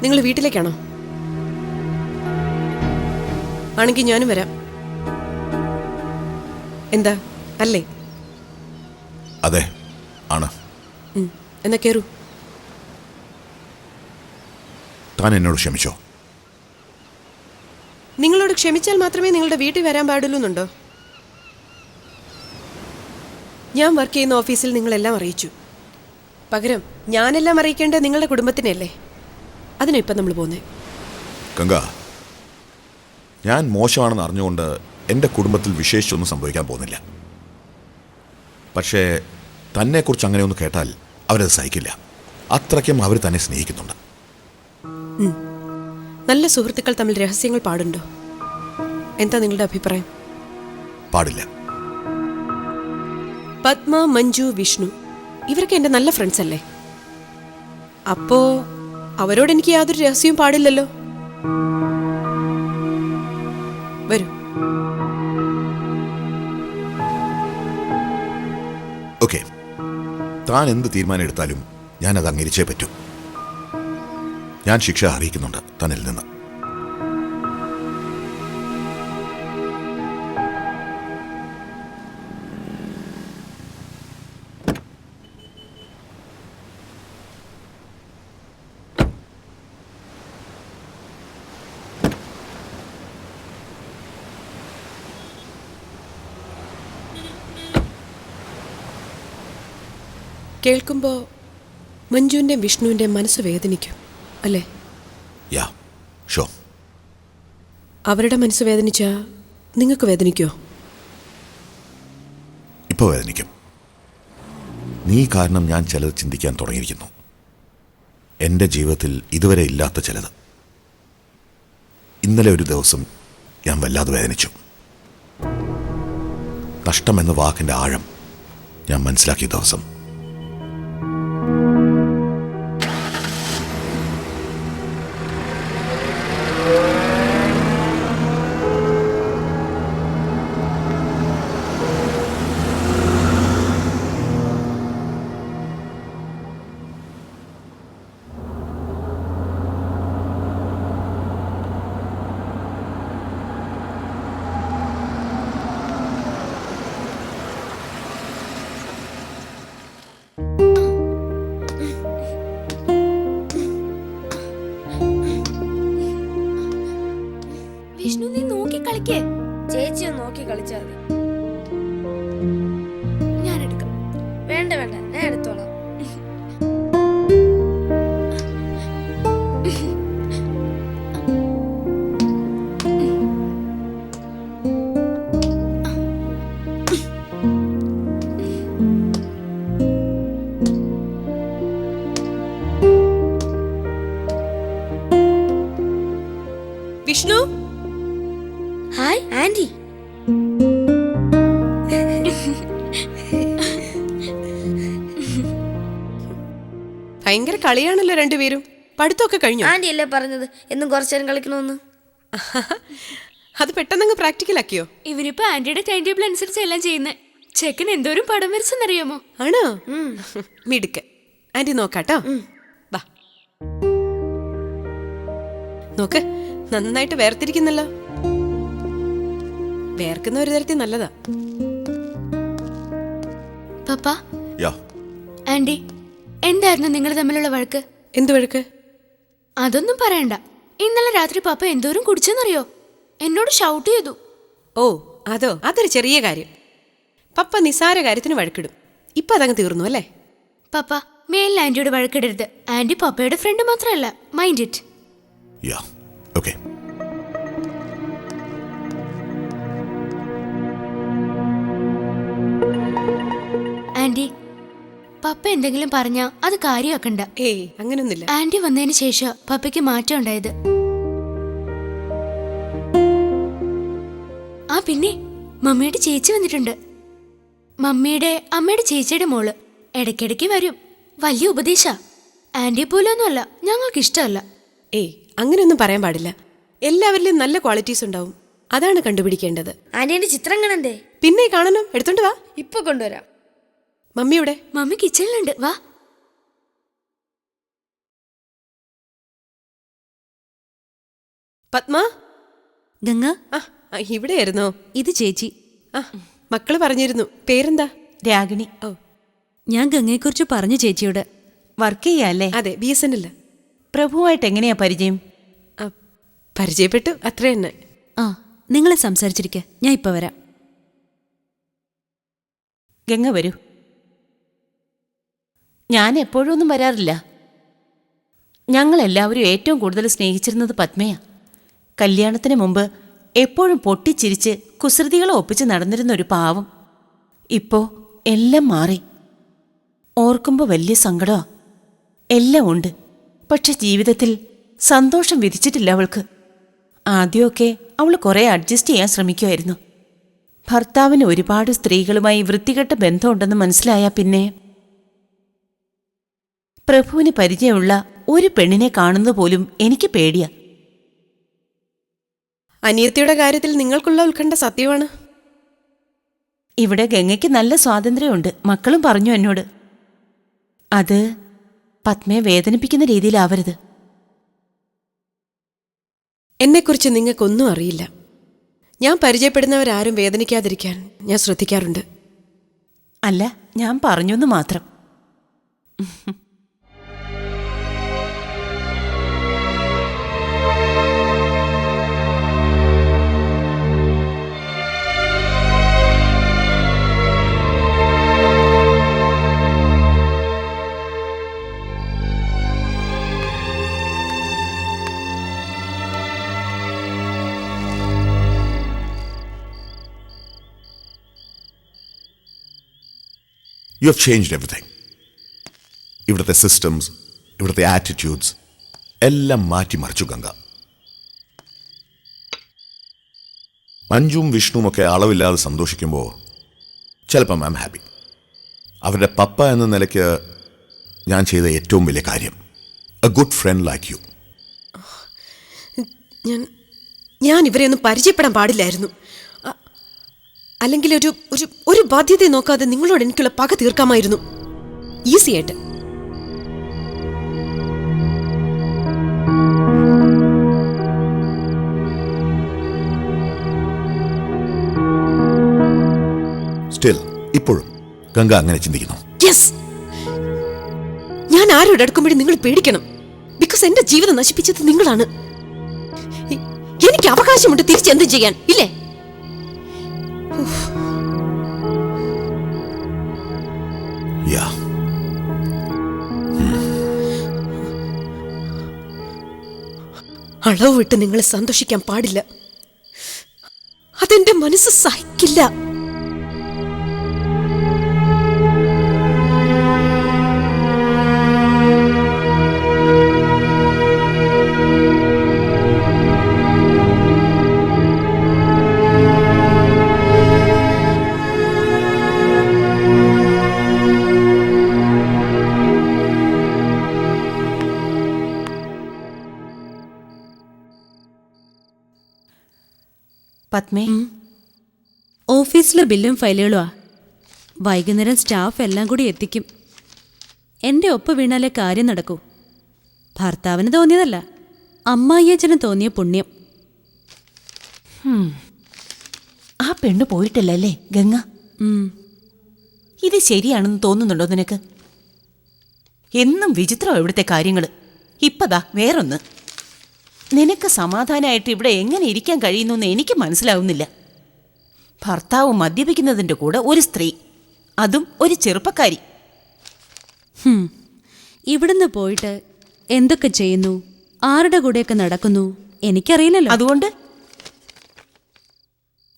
നിങ്ങൾ വീട്ടിലേക്കാണോ? ആണെങ്കിൽ ഞാനും വരാം. എന്താ അല്ലേ? അതെ ആണ്. എന്നാ കേറൂ. താൻ എന്നോട് ക്ഷമിച്ചോ? നിങ്ങളോട് ക്ഷമിച്ചാൽ മാത്രമേ നിങ്ങളുടെ വീട്ടിൽ വരാൻ പാടുള്ളൂ എന്നുണ്ടോ? ഞാൻ വർക്ക് ചെയ്യുന്ന ഓഫീസിൽ നിങ്ങളെല്ലാം അറിയിച്ചു. പകരം ഞാനെല്ലാം അറിയിക്കേണ്ടത് നിങ്ങളുടെ കുടുംബത്തിനല്ലേ? അതിനാ ഇപ്പം നമ്മൾ പോകുന്നത്. ഗംഗ, ഞാൻ മോശമാണെന്ന് അറിഞ്ഞുകൊണ്ട് എൻ്റെ കുടുംബത്തിൽ വിശേഷിച്ചൊന്നും സംഭവിക്കാൻ പോകുന്നില്ല. പക്ഷേ തന്നെക്കുറിച്ച് അങ്ങനെയൊന്ന് കേട്ടാൽ അവരത് സഹിക്കില്ല. അത്രയ്ക്കും അവർ തന്നെ സ്നേഹിക്കുന്നുണ്ട്. നല്ല സുഹൃത്തുക്കൾ തമ്മിൽ രഹസ്യങ്ങൾ പാടുണ്ടോ? എന്താ നിങ്ങളുടെ അഭിപ്രായം? പാടില്ല. പത്മ, മഞ്ജു, വിഷ്ണു ഇവരൊക്കെ എൻ്റെ നല്ല ഫ്രണ്ട്സ് അല്ലേ? അപ്പോ അവരോട് എനിക്ക് യാതൊരു രഹസ്യവും പാടില്ലല്ലോ. വരൂ. ഓക്കെ, താൻ എന്ത് തീരുമാനം എടുത്താലും ഞാനത് അംഗീകരിച്ചേ പറ്റൂ. ഞാൻ ശിക്ഷ അറിയിക്കുന്നുണ്ട് തന്നിൽ നിന്ന്. കേൾക്കുമ്പോൾ മഞ്ജുവിൻ്റെ വിഷ്ണുവിൻ്റെ മനസ്സ് വേദനിക്കും അല്ലേ? യാ ഷോ. അവരുടെ മനസ്സ് വേദനിച്ചാ നിങ്ങൾക്ക് വേദനിക്കോ? ഇപ്പോൾ വേദനിക്കും. നീ കാരണം ഞാൻ ചിലത് ചിന്തിക്കാൻ തുടങ്ങിയിരിക്കുന്നു. എൻ്റെ ജീവിതത്തിൽ ഇതുവരെ ഇല്ലാത്ത ചിലത്. ഇന്നലെ ഒരു ദിവസം ഞാൻ വല്ലാതെ വേദനിച്ചു. നഷ്ടമെന്ന വാക്കിൻ്റെ ആഴം ഞാൻ മനസ്സിലാക്കിയ ദിവസം. വിഷ്ണു, നീ നോക്കി കളിക്കേ. ചേച്ചി നോക്കി കളിച്ചാൽ മതി. ഞാൻ എടുക്കാം. വേണ്ട വേണ്ട, ഞാൻ എടുത്തോളാം. വിഷ്ണു. Hi aunty. ഭയങ്കര കളിയാണല്ലോ രണ്ടുപേരും. പഠിത്തമൊക്കെ കഴിഞ്ഞു? ആന്റി അല്ലേ പറഞ്ഞത് എന്നും കുറച്ചു നേരം കളിക്കണമെന്ന്. അത് പെട്ടെന്നങ്ങ് പ്രാക്ടിക്കൽ ആക്കിയോ? ഇവരിപ്പോ ആന്റിയുടെ ടൈം ടേബിൾ അനുസരിച്ച് എല്ലാം ചെയ്യുന്നത്. ചെക്കൻ എന്തോരം പടം വരച്ചെന്നറിയാമോ? ആണോ? മിടുക്ക്. ആന്റി നോക്കാട്ടോ. വാ നോക്ക്, നന്നായിട്ട് വേർതിരിക്കുന്നല്ലോ. വേർക്കുന്ന ഒരു തരത്തിൽ നല്ലതാ. പപ്പ, യാ. ആന്റി, എന്തായിരുന്നു നിങ്ങൾ തമ്മിലുള്ള വഴക്ക്? എന്ത് വഴക്ക്? അതൊന്നും പറയണ്ട. ഇന്നലെ രാത്രി പപ്പ എന്തോരം കുടിച്ചെന്നറിയോ? എന്നോട് ഷൗട്ട് ചെയ്തു. ഓ അതോ? അതൊരു ചെറിയ കാര്യം. പപ്പ നിസാര കാര്യത്തിന് വഴക്കിടും. ഇപ്പൊ അതങ്ങ് തീർന്നു അല്ലേ? പപ്പ, മേലിൽ ആന്റിയോട് വഴക്കിടരുത്. ആന്റി പപ്പയുടെ ഫ്രണ്ട് മാത്രമല്ല. Mind it. Ya okay. Aunty, papa എന്തെങ്കിലും പറഞ്ഞാ അത് കാര്യമാക്കണ്ട. ഏയ് അങ്ങനൊന്നുമില്ല. ആന്റി വന്നതിന് ശേഷം പപ്പയ്ക്ക് മാറ്റം ഉണ്ടായത്. ആ പിന്നെ മമ്മിയുടെ ചേച്ചി വന്നിട്ടുണ്ട്. മമ്മിയുടെ അമ്മയുടെ ചേച്ചിയുടെ മോള് ഇടയ്ക്കിടയ്ക്ക് വരും. വലിയ ഉപദേശ. ആന്റിയെ പോലൊന്നുമല്ല, ഞങ്ങൾക്ക് ഇഷ്ടമല്ല. ഏയ് അങ്ങനെയൊന്നും പറയാൻ പാടില്ല. എല്ലാവരിലും നല്ല ക്വാളിറ്റീസ് ഉണ്ടാവും. അതാണ് കണ്ടുപിടിക്കേണ്ടത്. ആന്റിയുടെ ചിത്രം കാണണ്ടേ? പിന്നെ കാണണം. എടുത്തോണ്ട് വാ. ഇപ്പൊ കൊണ്ടുവരാം. മമ്മിയുടെ മമ്മി കിച്ചണിലുണ്ട്. വാ. പത്മ ഗംഗ, ആ ഇവിടെയായിരുന്നോ? ഇത് ചേച്ചി. ആ മക്കള് പറഞ്ഞിരുന്നു. പേരെന്താ? രാഗിണി. ഓ ഞാൻ ഗംഗയെക്കുറിച്ച് പറഞ്ഞു ചേച്ചിയോട്. വർക്ക് ചെയ്യാല്ലേ? അതെ, BSNL. പ്രഭുവായിട്ട് എങ്ങനെയാ പരിചയം? പരിചയപ്പെട്ടു, അത്ര തന്നെ. ആ, നിങ്ങളെ സംസാരിച്ചിരിക്കെ, ഞാൻ ഇപ്പൊ വരാം. ഗംഗ വരൂ. ഞാൻ എപ്പോഴും ഒന്നും വരാറില്ല. ഞങ്ങളെല്ലാവരും ഏറ്റവും കൂടുതൽ സ്നേഹിച്ചിരുന്നത് പത്മയാ. കല്യാണത്തിന് മുമ്പ് എപ്പോഴും പൊട്ടിച്ചിരിച്ച് കുസൃതികളെ ഒപ്പിച്ച് നടന്നിരുന്ന ഒരു പാവം. ഇപ്പോ എല്ലാം മാറി. ഓർക്കുമ്പോൾ വലിയ സങ്കടമാ. എല്ലാം ഉണ്ട്, പക്ഷെ ജീവിതത്തിൽ സന്തോഷം വിധിച്ചിട്ടില്ല അവൾക്ക്. ആദ്യമൊക്കെ അവൾ കുറെ അഡ്ജസ്റ്റ് ചെയ്യാൻ ശ്രമിക്കുമായിരുന്നു. ഭർത്താവിന് ഒരുപാട് സ്ത്രീകളുമായി വൃത്തികെട്ട ബന്ധമുണ്ടെന്ന് മനസ്സിലായ പിന്നെ പ്രഭുവിന് പരിചയമുള്ള ഒരു പെണ്ണിനെ കാണുന്നത് പോലും എനിക്ക് പേടിയാ. അനിയത്തിയുടെ കാര്യത്തിൽ നിങ്ങൾക്കുള്ള ഉത്കണ്ഠ സത്യമാണ്. ഇവിടെ ഗംഗയ്ക്ക് നല്ല സ്വാതന്ത്ര്യമുണ്ട്, മക്കളും പറഞ്ഞു എന്നോട്. അത് പത്മയെ വേദനിപ്പിക്കുന്ന രീതിയിലാവരുത്. എന്നെക്കുറിച്ച് നിങ്ങൾക്കൊന്നും അറിയില്ല. ഞാൻ പരിചയപ്പെടുന്നവരാരും വേദനിക്കാതിരിക്കാൻ ഞാൻ ശ്രദ്ധിക്കാറുണ്ട്. അല്ല, ഞാൻ പറഞ്ഞൊന്നു മാത്രം. You have changed everything. ഇവിടുത്തെ സിസ്റ്റംസ്, ഇവിടുത്തെ ആറ്റിറ്റ്യൂഡ്സ് എല്ലാം മാറ്റിമറിച്ചു ഗംഗ. മഞ്ജുവും വിഷ്ണുവുമൊക്കെ അളവില്ലാതെ സന്തോഷിക്കുമ്പോൾ ചിലപ്പം ഐ ആം ഹാപ്പി. അവരുടെ പപ്പ എന്ന നിലയ്ക്ക് ഞാൻ ചെയ്ത ഏറ്റവും വലിയ കാര്യം, A good friend like you. ഞാൻ ഇവരെ ഒന്നും പരിചയപ്പെടാൻ പാടില്ലായിരുന്നു. അല്ലെങ്കിൽ ഒരു ബാധ്യതയെ നോക്കാതെ നിങ്ങളോട് എനിക്കുള്ള പക തീർക്കാമായിരുന്നു, ഈസി ആയിട്ട്. സ്റ്റിൽ ഇപ്പോഴും ഗംഗ അങ്ങനെ ചിന്തിക്കുന്നു. യെസ്, ഞാൻ ആരോട് അടുക്കുമ്പോഴും നിങ്ങൾ പേടിക്കണം. ബിക്കോസ് എന്റെ ജീവിതം നശിപ്പിച്ചത് നിങ്ങളാണ്. എനിക്ക് അവകാശമുണ്ട് തിരിച്ചെന്തും ചെയ്യാൻ, ഇല്ലേ? Yeah. അളവ് വിട്ട് നിങ്ങളെ സന്തോഷിക്കാൻ പാടില്ല. അതെന്റെ മനസ്സ് സഹിക്കില്ല. പത്മേ, ഓഫീസിലെ ബില്ലും ഫയലുകളുമാ. വൈകുന്നേരം സ്റ്റാഫ് എല്ലാം കൂടി എത്തിക്കും. എൻ്റെ ഒപ്പ് വീണാലേ കാര്യം നടക്കൂ. ഭർത്താവിന് തോന്നിയതല്ല, അമ്മായിയച്ഛന് തോന്നിയ പുണ്യം. ആ പെണ്ണ് പോയിട്ടില്ലല്ലേ ഗംഗ? ഇത് ശരിയാണെന്ന് തോന്നുന്നുണ്ടോ നിനക്ക്? എന്നും വിചിത്രമാണ് ഇവിടുത്തെ കാര്യങ്ങൾ. ഇപ്പതാ വേറൊന്ന്. നിനക്ക് സമാധാനമായിട്ട് ഇവിടെ എങ്ങനെ ഇരിക്കാൻ കഴിയുന്നു എനിക്ക് മനസ്സിലാവുന്നില്ല. ഭർത്താവ് മദ്യപിക്കുന്നതിൻ്റെ കൂടെ ഒരു സ്ത്രീ, അതും ഒരു ചെറുപ്പക്കാരി. ഇവിടുന്ന് പോയിട്ട് എന്തൊക്കെ ചെയ്യുന്നു, ആരുടെ കൂടെയൊക്കെ നടക്കുന്നു എനിക്കറിയില്ലല്ലോ. അതുകൊണ്ട്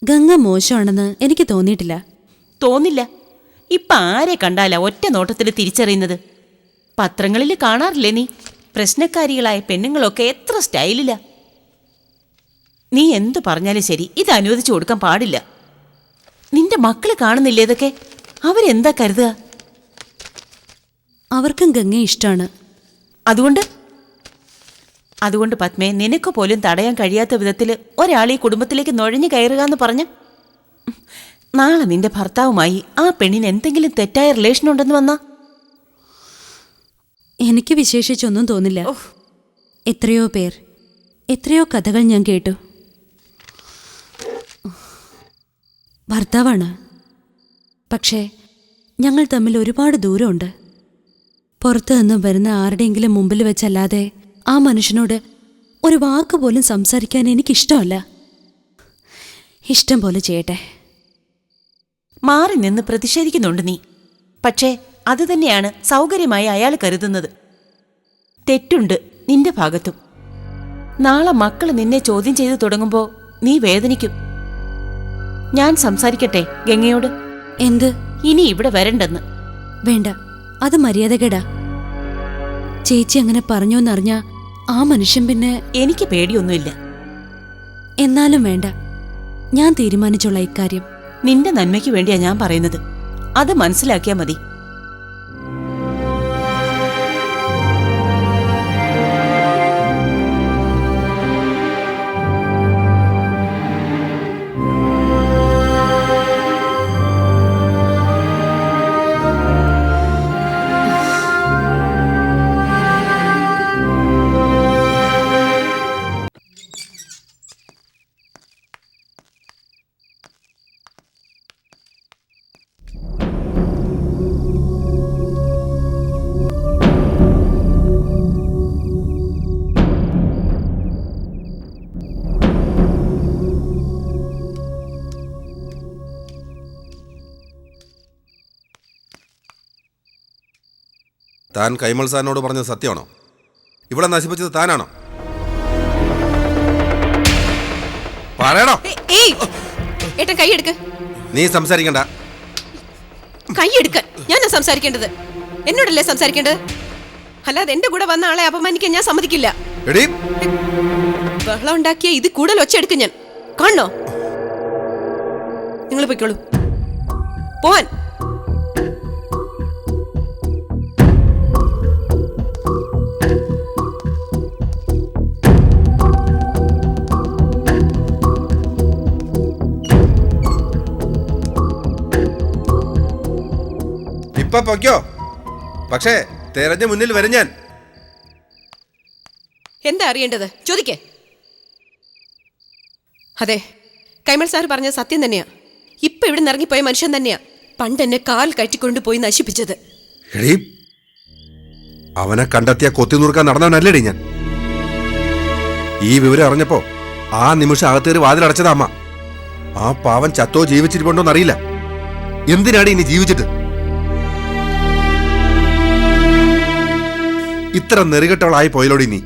ഗംഗ മോശമാണെന്ന് എനിക്ക് തോന്നിയിട്ടില്ല. തോന്നില്ല. ഇപ്പം ആരെ കണ്ടാലാ ഒറ്റ നോട്ടത്തിൽ തിരിച്ചറിയുന്നത്? പത്രങ്ങളിൽ കാണാറില്ലേ നീ? പ്രശ്നക്കാരികളായ പെണ്ണുങ്ങളൊക്കെ എത്ര സ്റ്റൈലില്ല. നീ എന്തു പറഞ്ഞാലും ശരി, ഇത് അനുവദിച്ചു കൊടുക്കാൻ പാടില്ല. നിന്റെ മക്കള് കാണുന്നില്ലേ ഇതൊക്കെ? അവരെന്താ കരുതുക? അവർക്കും ഗംഗയെ ഇഷ്ടമാണ്. അതുകൊണ്ട് പത്മേ, നിനക്ക് പോലും തടയാൻ കഴിയാത്ത വിധത്തിൽ ഒരാൾ ഈ കുടുംബത്തിലേക്ക് നുഴഞ്ഞു കയറുക എന്ന് പറഞ്ഞ നാളെ നിന്റെ ഭർത്താവുമായി ആ പെണ്ണിന് എന്തെങ്കിലും തെറ്റായ റിലേഷൻ ഉണ്ടെന്ന് വന്നാ? എനിക്ക് വിശേഷിച്ചൊന്നും തോന്നില്ല. എത്രയോ പേർ എത്രയോ കഥകൾ ഞാൻ കേട്ടു. ഭർത്താവാണ്. പക്ഷേ ഞങ്ങൾ തമ്മിൽ ഒരുപാട് ദൂരമുണ്ട്. പുറത്തു നിന്നും വരുന്ന ആരുടെയെങ്കിലും മുമ്പിൽ വെച്ചല്ലാതെ ആ മനുഷ്യനോട് ഒരു വാക്ക് പോലും സംസാരിക്കാൻ എനിക്കിഷ്ടമല്ല. ഇഷ്ടം പോലെ ചെയ്യട്ടെ. മാറി നിന്ന് പ്രതിഷേധിക്കുന്നുണ്ട് നീ. പക്ഷേ അതുതന്നെയാണ് സൗകര്യമായി അയാൾ കരുതുന്നത്. തെറ്റുണ്ട് നിന്റെ ഭാഗത്തും. നാളെ മക്കൾ നിന്നെ ചോദ്യം ചെയ്തു തുടങ്ങുമ്പോൾ നീ വേദനിക്കും. ഞാൻ സംസാരിക്കട്ടെ ഗംഗയോട്? എന്ത്? ഇനി ഇവിടെ വരണ്ടെന്ന്. വേണ്ട, അത് മര്യാദകേടാ. ചേച്ചി അങ്ങനെ പറഞ്ഞോന്നറിഞ്ഞ ആ മനുഷ്യൻ പിന്നെ... എനിക്ക് പേടിയൊന്നുമില്ല. എന്നാലും വേണ്ട, ഞാൻ തീരുമാനിച്ചുള്ള ഇക്കാര്യം. നിന്റെ നന്മയ്ക്ക് വേണ്ടിയാ ഞാൻ പറയുന്നത്. അത് മനസ്സിലാക്കിയാ മതി. താൻ കൈമൾ സാറിനോട് പറഞ്ഞത് സത്യമാണോ? ഇവിടെ നശിപ്പിച്ചത് താനാണോ? പറയണോ? ഏട്ടൻ കൈയെടുക്ക്. നീ സംസാരിക്കണ്ട. കൈയെടുക്ക. ഞാനാ സംസാരിക്കേണ്ടത്. എന്നോടല്ലേ സംസാരിക്കേണ്ടത്? അല്ലാതെ എന്റെ കൂടെ വന്ന ആളെ അപമാനിക്കാൻ ഞാൻ സമ്മതിക്കില്ല. എടീ, ബഹളം ഉണ്ടാക്കിയ ഇത് കൂടുതൽ ഒച്ചയെടുക്കും ഞാൻ. കാണണോ? നിങ്ങൾ പൊയ്ക്കോളൂ. പോവാൻ. ഇപ്പൊ പൊയ്ക്കോ. പക്ഷേ തെരഞ്ഞ മുന്നിൽ വരും ഞാൻ. എന്താ അറിയേണ്ടത്? ചോദിക്കേ. അതെ, കൈമൾ സാർ പറഞ്ഞ സത്യം തന്നെയാ. ഇപ്പൊ ഇവിടെ ഇറങ്ങിപ്പോയ മനുഷ്യൻ തന്നെയാ പണ്ട് എന്നെ കാൽ കയറ്റിക്കൊണ്ടുപോയി നശിപ്പിച്ചത്. എടീ, അവനെ കണ്ടെത്തിയ കൊത്തി നുറുക്കാൻ നടന്നവനല്ലേടി ഞാൻ. ഈ വിവരം അറിഞ്ഞപ്പോ ആ നിമിഷം അകത്തേറി വാതിലടച്ചതാ അമ്മ. ആ പാവൻ ചത്തോ ജീവിച്ചിരിപ്പുണ്ടോന്ന് അറിയില്ല. എന്തിനാണ് ഇനി ജീവിച്ചിട്ട്? ഇത്ര നെറുകെട്ടവളായി പോയലോടി നീ.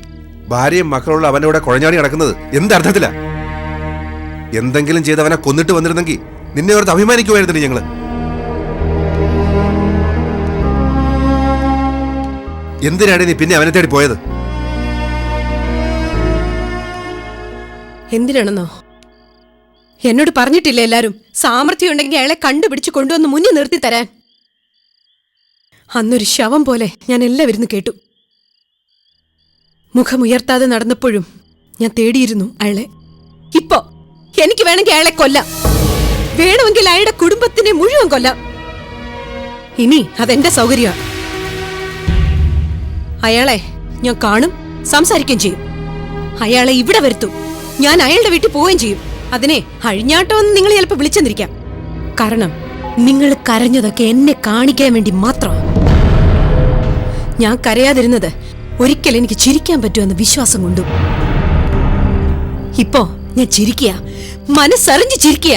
ഭാര്യയും മക്കളുള്ള അവന്റെ കൂടെ കുഴഞ്ഞാടി നടക്കുന്നത് എന്തർത്ഥത്തിലാ? എന്തെങ്കിലും ചെയ്തവനെ കൊന്നിട്ട് വന്നിരുന്നെങ്കിൽ നിന്നെ ഓർത്ത് അഭിമാനിക്കുമായിരുന്നു ഞങ്ങള്. എന്തിനാണ് നീ പിന്നെ അവനെ തേടി പോയത്? എന്തിനാണെന്നോ? എന്നോട് പറഞ്ഞിട്ടില്ലേ എല്ലാരും സാമർഥ്യം ഉണ്ടെങ്കിൽ അയാളെ കണ്ടുപിടിച്ച് കൊണ്ടുവന്ന് മുന്നിൽ നിർത്തി തരാൻ? അന്നൊരു ശവം പോലെ ഞാൻ എല്ലാവരും കേട്ടു. മുഖമുയർത്താതെ നടന്നപ്പോഴും ഞാൻ തേടിയിരുന്നു അയാളെ. ഇപ്പോ എനിക്ക് വേണമെങ്കിൽ അയാളെ കൊല്ലാം. വേണമെങ്കിൽ അയാളുടെ കുടുംബത്തിനെ മുഴുവൻ കൊല്ലാം. ഇനി അതെന്റെ സൗകര്യമാണ്. അയാളെ ഞാൻ കാണും, സംസാരിക്കുകയും ചെയ്യും. അയാളെ ഇവിടെ വരുത്തും. ഞാൻ അയാളുടെ വീട്ടിൽ പോവുകയും ചെയ്യും. അതിനെ അഴിഞ്ഞാട്ടമെന്ന് നിങ്ങൾ ചിലപ്പോൾ വിളിച്ചെന്നിരിക്കാം. കാരണം നിങ്ങൾ കരഞ്ഞതൊക്കെ എന്നെ കാണിക്കാൻ വേണ്ടി മാത്രമാണ്. ഞാൻ കരയാതിരുന്നത് ഒരിക്കൽ എനിക്ക് ചിരിക്കാൻ പറ്റുമെന്ന് വിശ്വാസം കൊണ്ടും. ഇപ്പോ ഞാൻ ചിരിക്കുക, മനസ്സറിഞ്ഞ് ചിരിക്കുക.